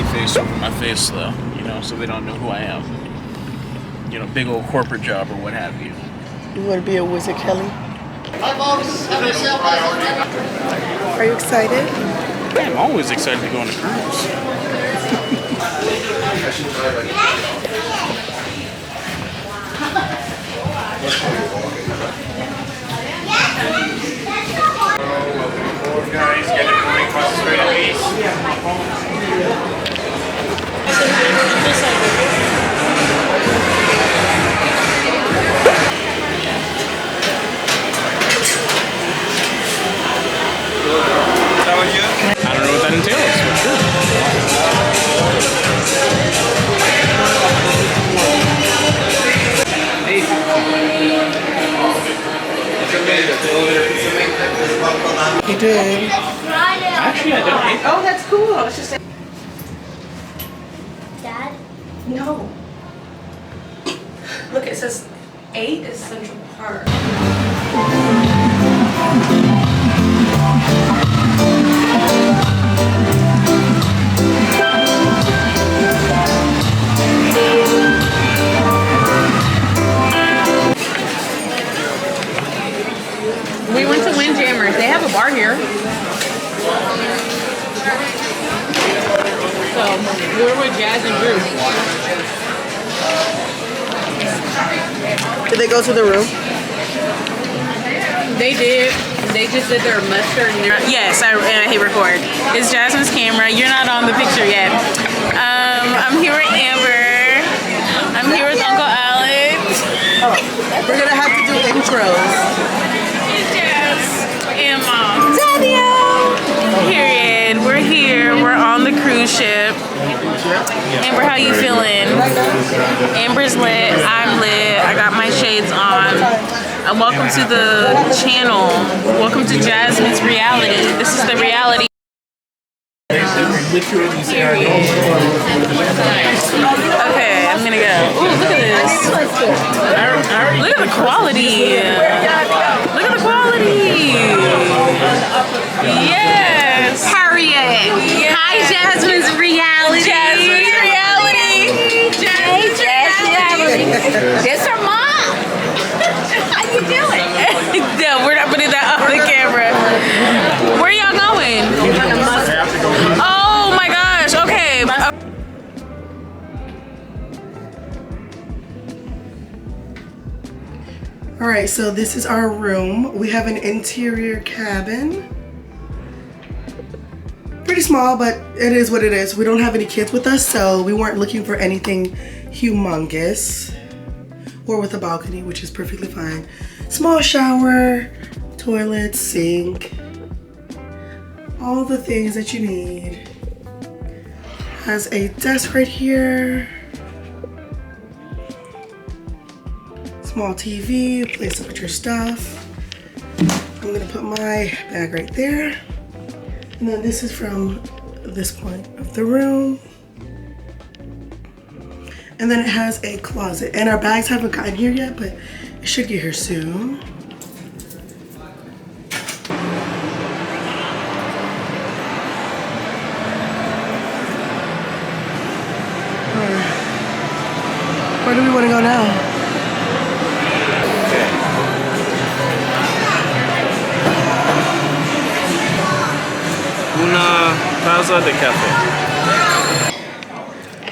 smiley face over my face, though, you know, so they don't know who I am. You know, big old corporate job or what have you. You want to be a wizard, Kelly? Are you excited? I'm always excited to go on a cruise. Guys, get everybody across the street at least. I don't know what that entails, but sure. You did. Actually, I don't. Oh, that's cool. I was just saying. Dad? No. Look, it says 8 is Central Park. We went to Windjammers. They have a bar here. So we're with Jazz and Drew. Did they go to the room? They did. They just did their mustard. And Yes, I hit record. It's Jasmine's camera. You're not on the picture yet. I'm here with Amber. I'm here with Uncle Alex. We're gonna have to do intros. Yes. And Mom. Daniel. Period. We're here. We're on the cruise ship. Amber, how you feeling? Amber's lit. I'm lit. I got my shades on. And welcome to the channel. Welcome to Jasmine's reality. This is the reality. Okay, I'm gonna go. Ooh, look at this. Look at the quality. Look at the quality. Yes. Harriet. Yes. Hi, Jasmine's reality. Jasmine's reality. Jasmine's reality. This her mom. How you doing? No, we're not putting that on the camera. Where y'all going? Oh my gosh. Okay. All right, so this is our room. We have an interior cabin. Pretty small, but it is what it is. We don't have any kids with us, so we weren't looking for anything humongous or with a balcony, which is perfectly fine. Small shower, toilet, sink, all the things that you need. Has a desk right here. Small TV, place to put your stuff. I'm gonna put my bag right there. And then this is from this point of the room. And then it has a closet. And our bags haven't gotten here yet, but it should get here soon. Where do we want to go now? Una casa de café.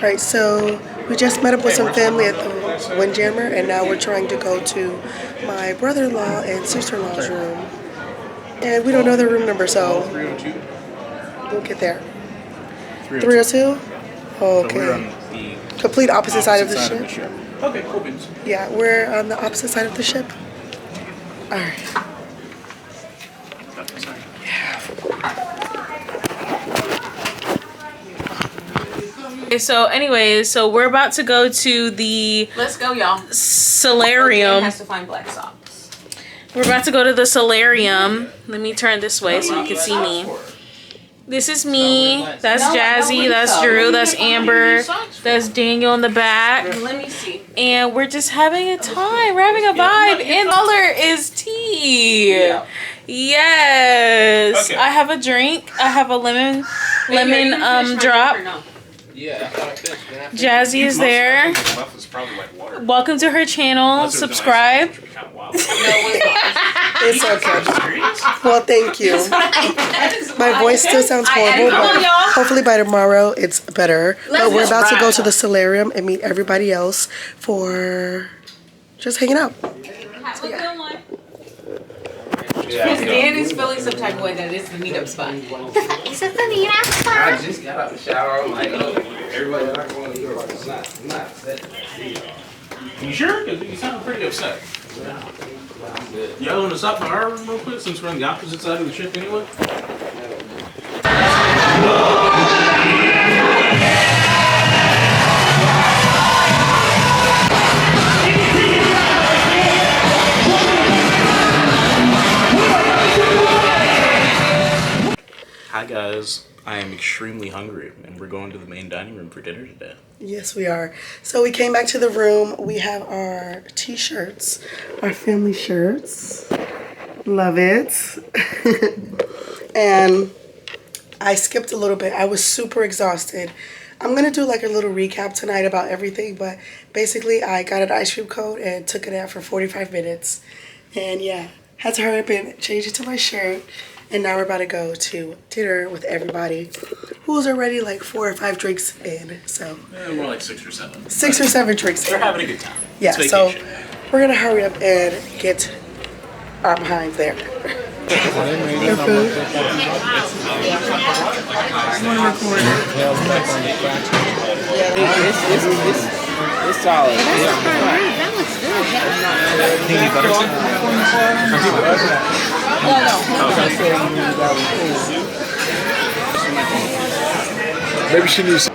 Right, so we just met up with some family at the Windjammer, and now we're trying to go to my brother-in-law and sister-in-law's room. And we don't know their room number, so we'll get there. 302? Okay. Complete opposite side of the ship. Okay, cool beans. Yeah, we're on the opposite side of the ship. All right. Okay, so anyways, so we're about to go to the Let's go, y'all. solarium. Has to find black socks. We're about to go to the solarium. Let me turn this way so you can see me. This is me. That's Jazzy. That's Drew. That's Amber. That's Daniel in the back. Let me see. And we're just having a time. We're having a vibe. And color is tea. Yes. Okay. I have a drink. I have a lemon drop. Jazzy is there. Welcome to her channel. Subscribe. It's okay. Well, thank you. My voice still sounds horrible, but hopefully by tomorrow it's better. But we're about to go to the solarium and meet everybody else for just hanging out. Dan is feeling some type of way that it's the meetup spot. I just got out the shower. I'm like, oh, everybody's not going to do it. I'm not upset. You sure? Because you sound pretty upset. Y'all want to stop by our room real quick since we're on the opposite side of the ship anyway? Hi guys, I am extremely hungry and we're going to the main dining room for dinner today. Yes, we are. So we came back to the room. We have our t-shirts, our family shirts. Love it. And I skipped a little bit. I was super exhausted. I'm going to do like a little recap tonight about everything, but basically I got an ice cream cone and took it out for 45 minutes. And yeah, had to hurry up and change it to my shirt. And now we're about to go to dinner with everybody who's already like 4 or 5 drinks in. So More like 6 or 7. 6 or 7 drinks in. They're having a good time. Yeah, It's so vacation. we're gonna hurry up and get our behinds there. Their food. It's solid. Maybe she needs.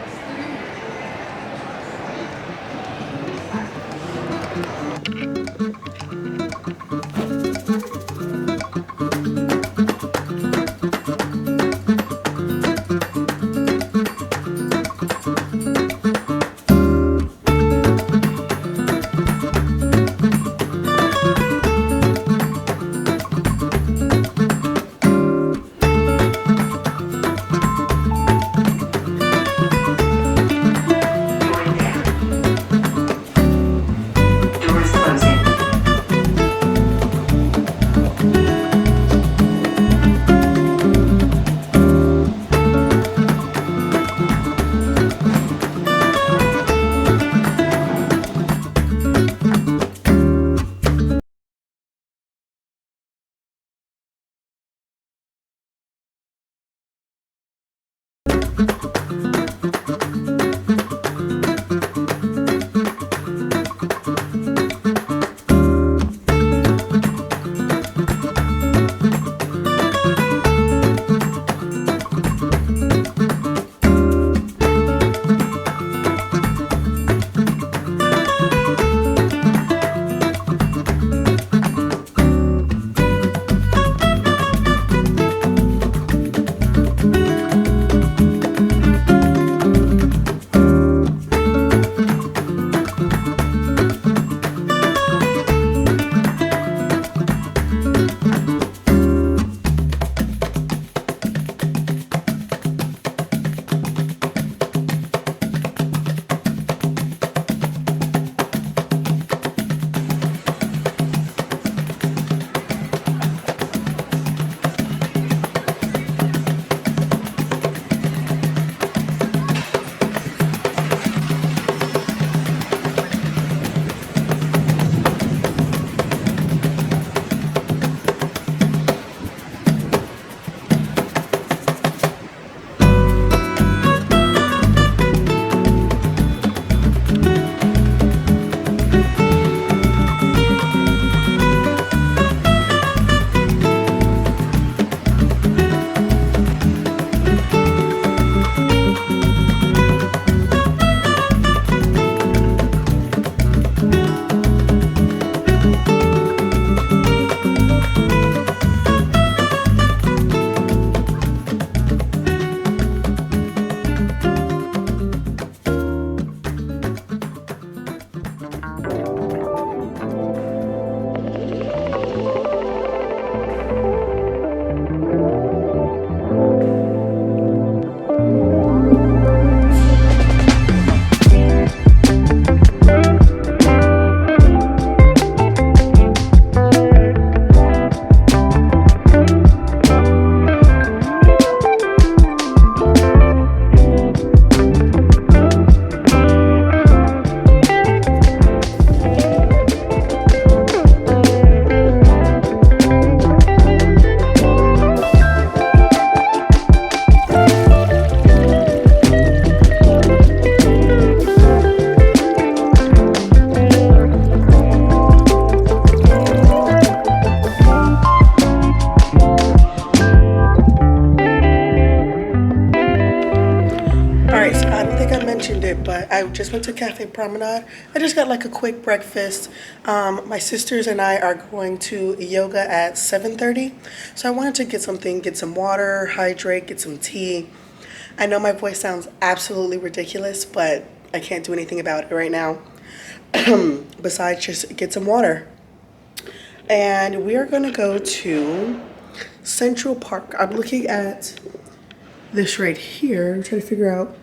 I just went to Cafe Promenade. I just got like a quick breakfast. My sisters and I are going to yoga at 7:30. So I wanted to get something, get some water, hydrate, get some tea. I know my voice sounds absolutely ridiculous, but I can't do anything about it right now. Besides just get some water. And we are gonna go to Central Park. I'm looking at this right here. I'm trying to figure out,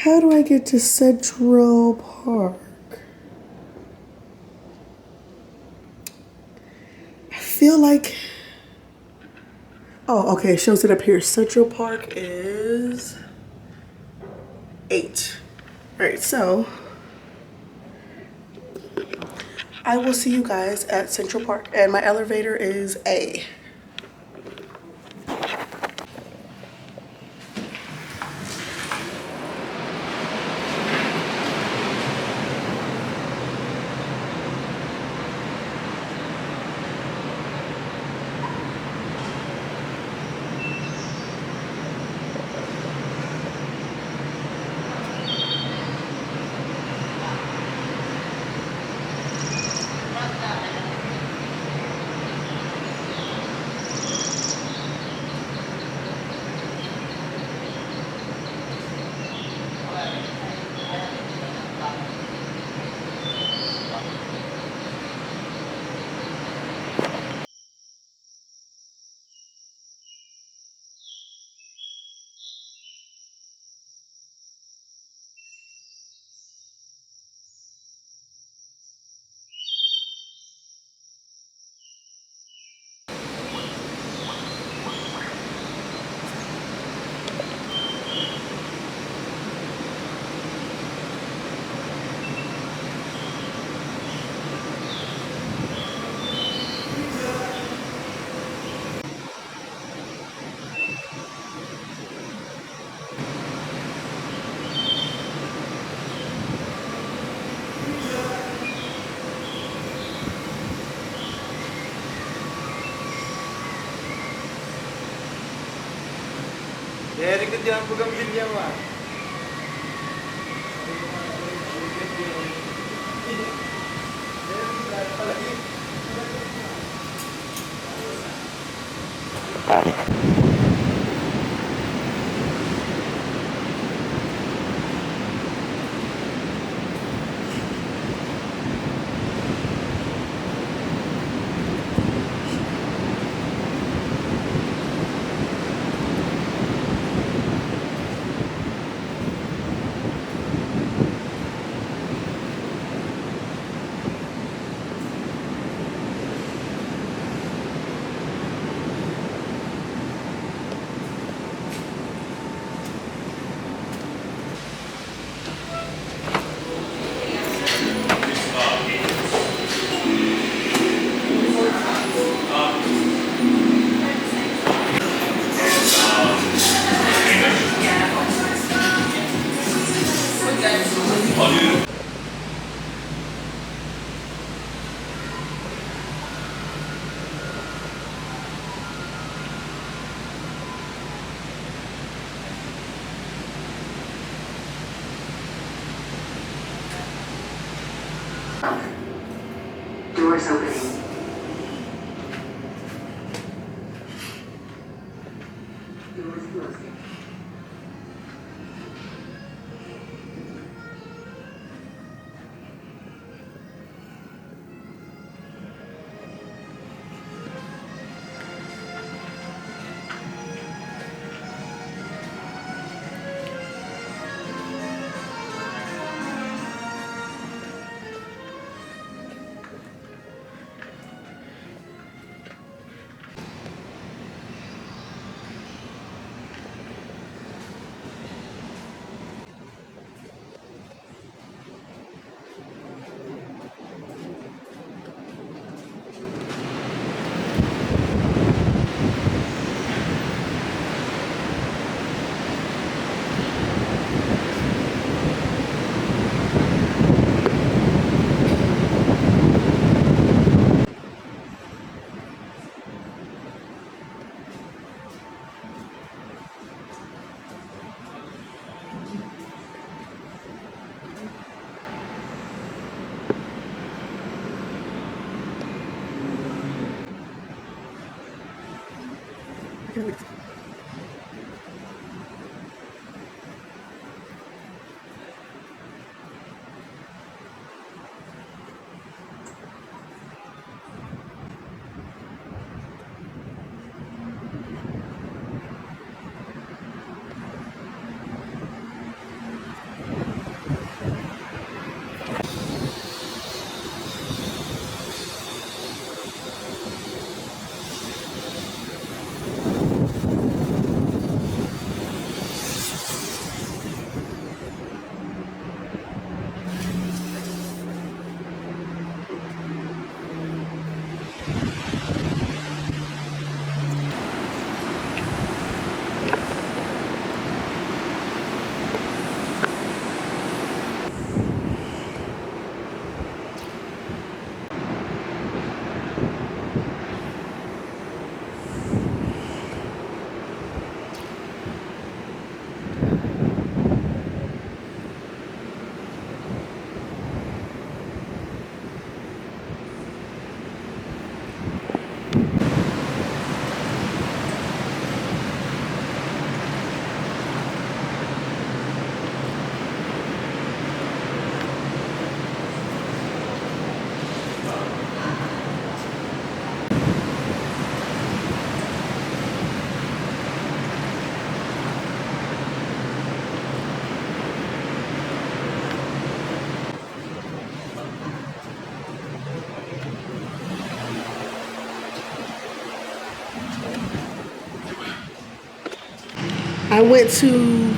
how do I get to Central Park? I feel like, oh, okay, it shows it up here. Central Park is 8. All right, so I will see you guys at Central Park, and my elevator is A. Dari kejam bukan dia mah. Doors opening. Doors closing. I went to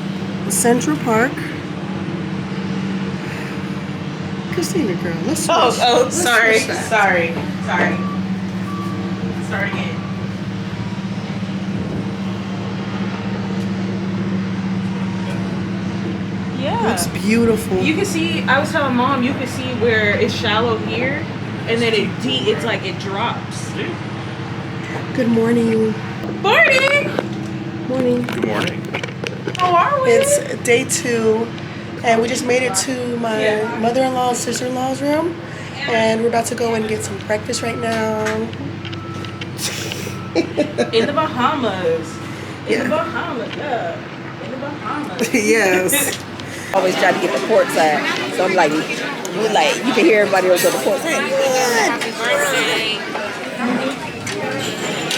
Central Park. Christina, girl, let's switch. Oh, sorry. switch that. Sorry. Start again. Yeah. It's beautiful. You can see, I was telling Mom, you can see where it's shallow here, and then it's like it drops. Good morning. Morning! Morning. Good morning. How are we? It's day 2, and we just made it to my mother-in-law and sister-in-law's room, and we're about to go and get some breakfast right now. In the Bahamas. Yeah. In the Bahamas, yeah. In the Bahamas. Yes. Always try to get the port side. So I'm like, you can hear everybody else on the port side. Happy birthday.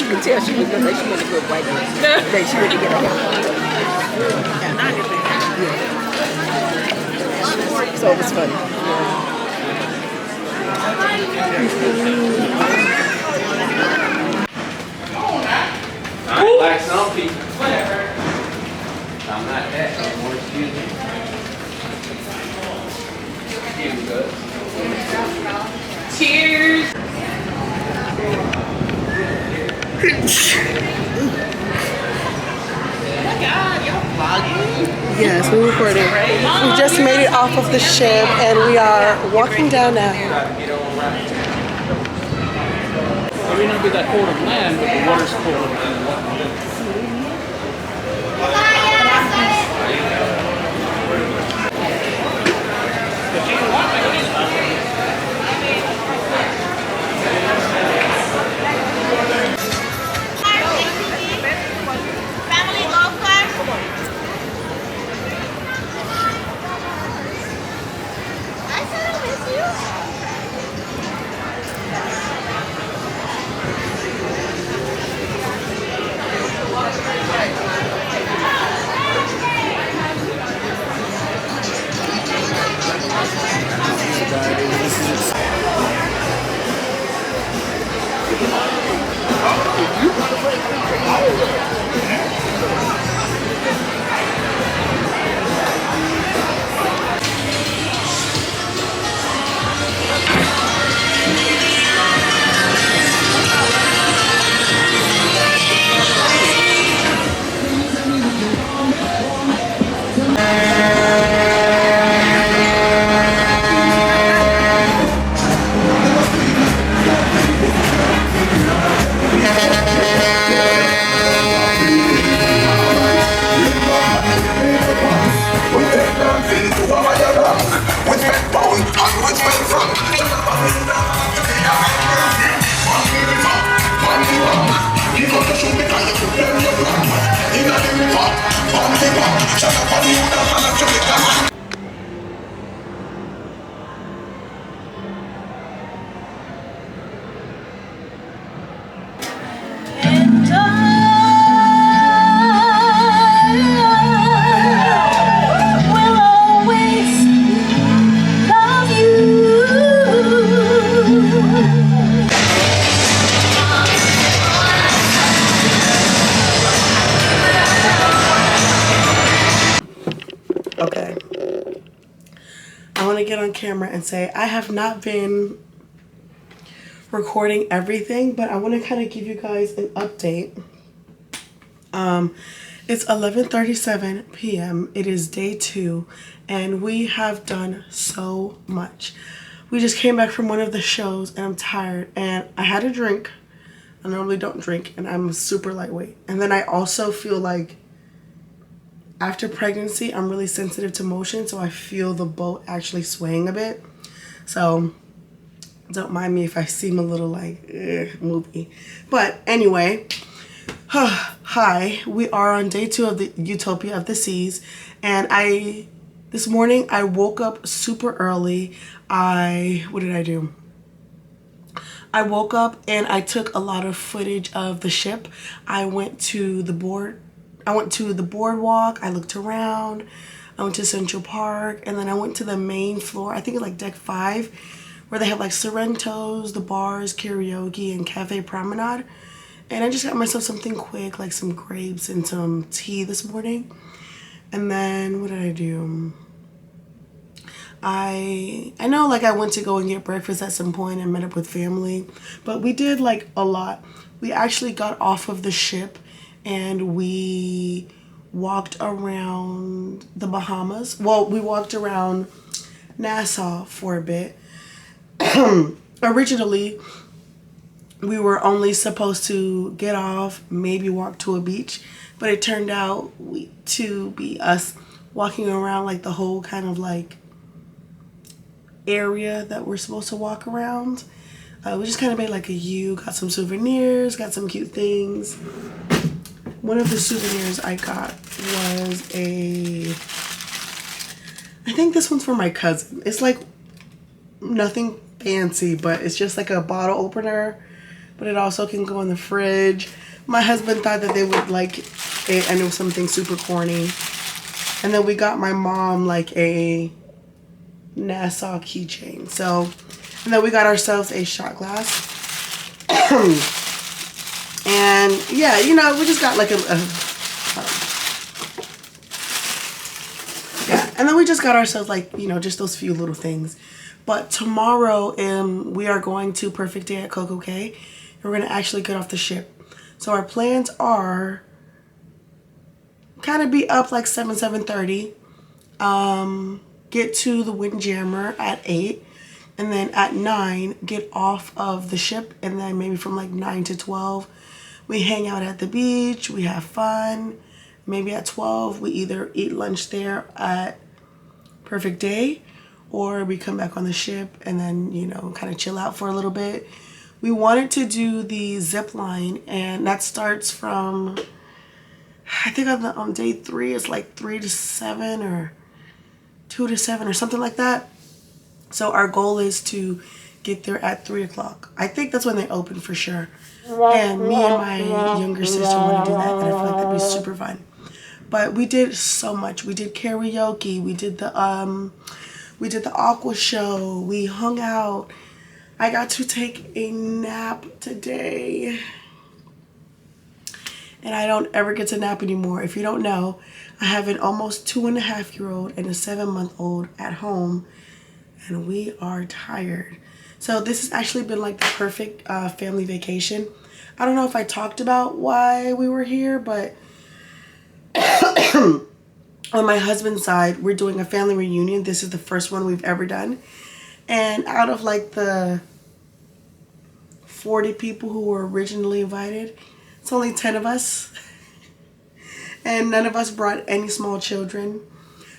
You can tell she was good. She was a good white girl. Then she went to get her hair. So it was funny. I ain't like some people. I'm not that. I'm more excuse me. Excuse me, guys. Cheers. Yes, we're recording. We just made it off of the ship, and we are walking down now. It may not be that cold of land, but the water's cold. Family go first. I said I miss you. on camera and say I have not been recording everything, but I want to kind of give you guys an update. It's 11:37 p.m. It is day 2, and we have done so much. We just came back from one of the shows, and I'm tired, and I had a drink. I normally don't drink, and I'm super lightweight. And then I also feel like after pregnancy, I'm really sensitive to motion, so I feel the boat actually swaying a bit. So don't mind me if I seem a little like moopy. But anyway, hi, we are on day 2 of the Utopia of the Seas, and this morning I woke up super early. What did I do? I woke up and I took a lot of footage of the ship. I went to the boardwalk, I looked around, I went to Central Park, and then I went to the main floor, I think it's like deck 5, where they have like Sorrentos, the bars, karaoke, and cafe promenade. And I just got myself something quick, like some grapes and some tea this morning. And then, what did I do? I know like I went to go and get breakfast at some point and met up with family, but we did like a lot. We actually got off of the ship and we walked around the Bahamas. Well, we walked around Nassau for a bit. Originally, we were only supposed to get off, maybe walk to a beach, but it turned out to be us walking around like the whole kind of like area that we're supposed to walk around. We just kind of made like a U, got some souvenirs, got some cute things. One of the souvenirs I got was I think this one's for my cousin. It's like nothing fancy, but it's just like a bottle opener, but it also can go in the fridge. My husband thought that they would like it, and it was something super corny. And then we got my mom like a Nassau keychain. So, and then we got ourselves a shot glass. And yeah, you know, we just got like yeah, and then we just got ourselves like, you know, just those few little things. But tomorrow we are going to Perfect Day at Coco Cay. We're going to actually get off the ship. So our plans are kind of be up like 7:30. Get to the Windjammer at 8. And then at 9, get off of the ship. And then maybe from like 9 to 12, we hang out at the beach. We have fun. Maybe at 12, we either eat lunch there at Perfect Day, or we come back on the ship and then, you know, kind of chill out for a little bit. We wanted to do the zip line, and that starts from, I think on day 3, it's like 3 to 7 or 2 to 7 or something like that. So our goal is to get there at 3 o'clock. I think that's when they open for sure. And me and my younger sister want to do that, and I feel like that'd be super fun. But we did so much. We did karaoke. We did the aqua show. We hung out. I got to take a nap today. And I don't ever get to nap anymore. If you don't know, I have an almost 2.5-year-old and a 7-month-old at home, and we are tired. So this has actually been like the perfect family vacation. I don't know if I talked about why we were here, but on my husband's side, we're doing a family reunion. This is the first one we've ever done. And out of like the 40 people who were originally invited, it's only 10 of us. And none of us brought any small children.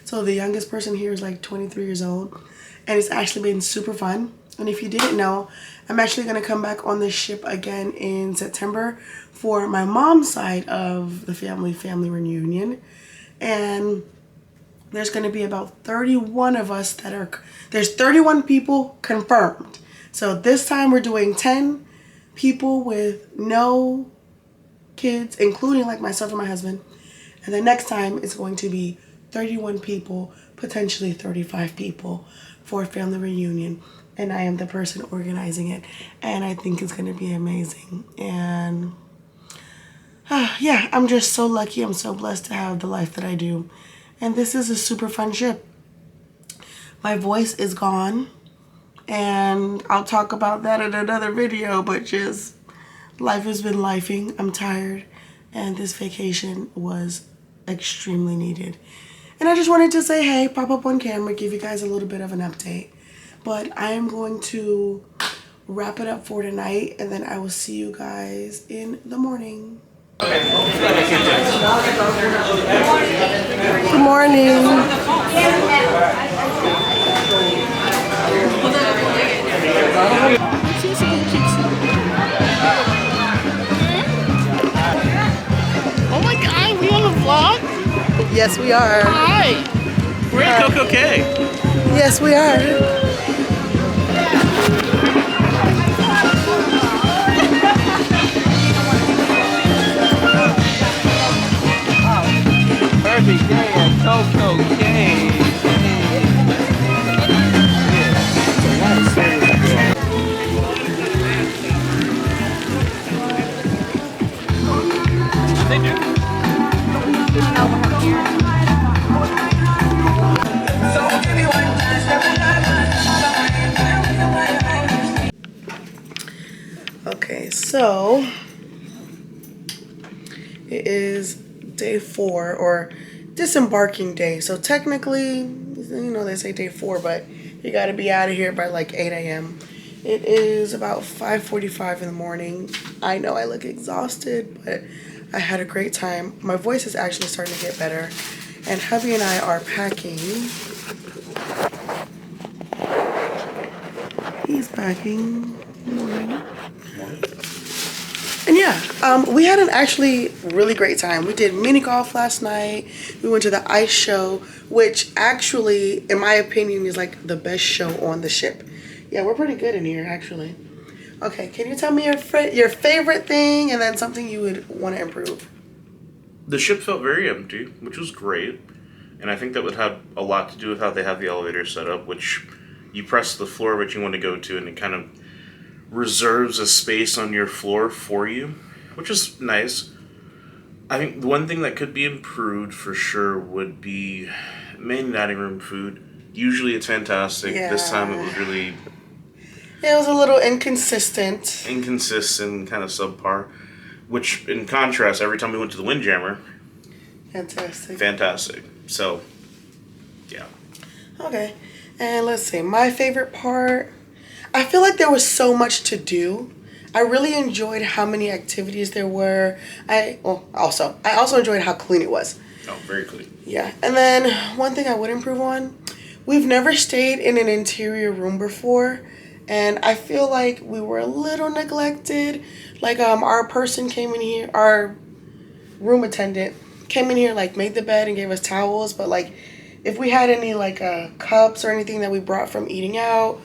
So the youngest person here is like 23 years old. And it's actually been super fun. And if you didn't know, I'm actually going to come back on this ship again in September for my mom's side of the family reunion. And there's going to be about 31 of us there's 31 people confirmed. So this time we're doing 10 people with no kids, including like myself and my husband. And the next time it's going to be 31 people, potentially 35 people for a family reunion. And I am the person organizing it. And I think it's going to be amazing. And yeah, I'm just so lucky. I'm so blessed to have the life that I do. And this is a super fun ship. My voice is gone, and I'll talk about that in another video, but just life has been lifing. I'm tired, and this vacation was extremely needed. And I just wanted to say, hey, pop up on camera, give you guys a little bit of an update. But I am going to wrap it up for tonight, and then I will see you guys in the morning. Good morning. Oh my God, we on a vlog? Yes, we are. Hi. We're at Coco K. Yes, we are. Perfect day at Coco K. They do. Okay, so it is day 4 or disembarking day. So technically, you know, they say day 4, but you got to be out of here by like 8 a.m. It is about 5:45 in the morning. I know I look exhausted, but I had a great time. My voice is actually starting to get better, and hubby and I are packing. He's packing. And yeah, we had an actually really great time. We did mini golf last night. We went to the ice show, which actually, in my opinion, is like the best show on the ship. Yeah, we're pretty good in here, actually. Okay, can you tell me your favorite thing and then something you would want to improve? The ship felt very empty, which was great. And I think that would have a lot to do with how they have the elevator set up, which you press the floor which you want to go to, and it kind of reserves a space on your floor for you, which is nice. I think the one thing that could be improved for sure would be main dining room food. Usually it's fantastic. Yeah. This time it was really... Yeah, it was a little inconsistent. Inconsistent, kind of subpar. Which, in contrast, every time we went to the Windjammer... Fantastic. Fantastic. So, yeah. Okay, and let's see. My favorite part... I feel like there was so much to do. I really enjoyed how many activities there were. I also enjoyed how clean it was. Oh, very clean. Yeah, and then one thing I would improve on, we've never stayed in an interior room before, and I feel like we were a little neglected. Like our person came in here, our room attendant came in here, like made the bed and gave us towels, but like if we had any like cups or anything that we brought from eating out,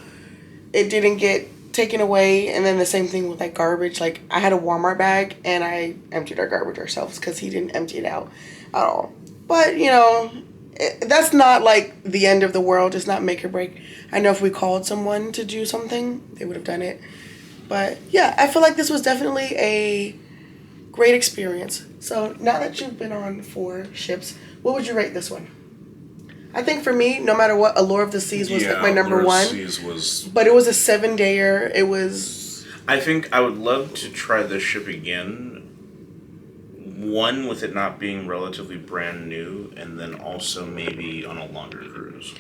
it didn't get taken away. And then the same thing with like garbage. Like I had a Walmart bag and I emptied our garbage ourselves because he didn't empty it out at all. But you know, that's not like the end of the world. It's not make or break. I know if we called someone to do something, they would have done it. But yeah, I feel like this was definitely a great experience. So now that you've been on 4 ships, what would you rate this one? I think for me, no matter what, Allure of the Seas was like my number Allure of 1. the Seas was... But it was a 7-dayer. It was... I think I would love to try this ship again. One, with it not being relatively brand new, and then also maybe on a longer cruise.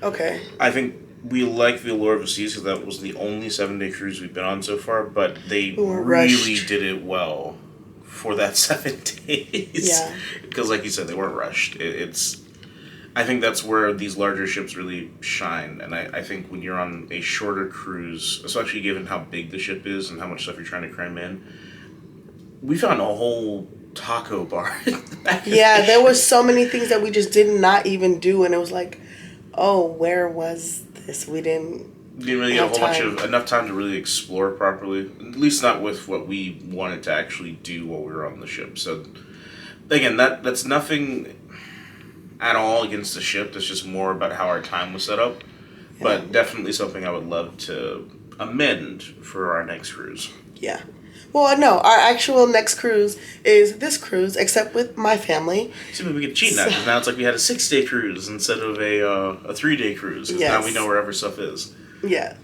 Okay. I think we like the Allure of the Seas because that was the only 7-day cruise we've been on so far, but they really did it well for that 7 days. Yeah. Because like you said, they weren't rushed. I think that's where these larger ships really shine, and I think when you're on a shorter cruise, especially given how big the ship is and how much stuff you're trying to cram in, we found a whole taco bar. Yeah, there was so many things that we just did not even do, and it was like, oh, where was this? We didn't really get enough time to really explore properly, at least not with what we wanted to actually do while we were on the ship. So, again, that's nothing at all against the ship. That's just more about how our time was set up. Yeah. But definitely something I would love to amend for our next cruise. Yeah. Well, no, our actual next cruise is this cruise, except with my family. See, maybe we could cheat now, because now it's like we had a 6-day cruise instead of a 3-day cruise. 'Cause now we know wherever stuff is. Yeah.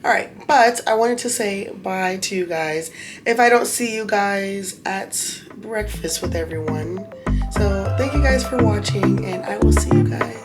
All right, but I wanted to say bye to you guys. If I don't see you guys at breakfast with everyone. So thank you guys for watching, and I will see you guys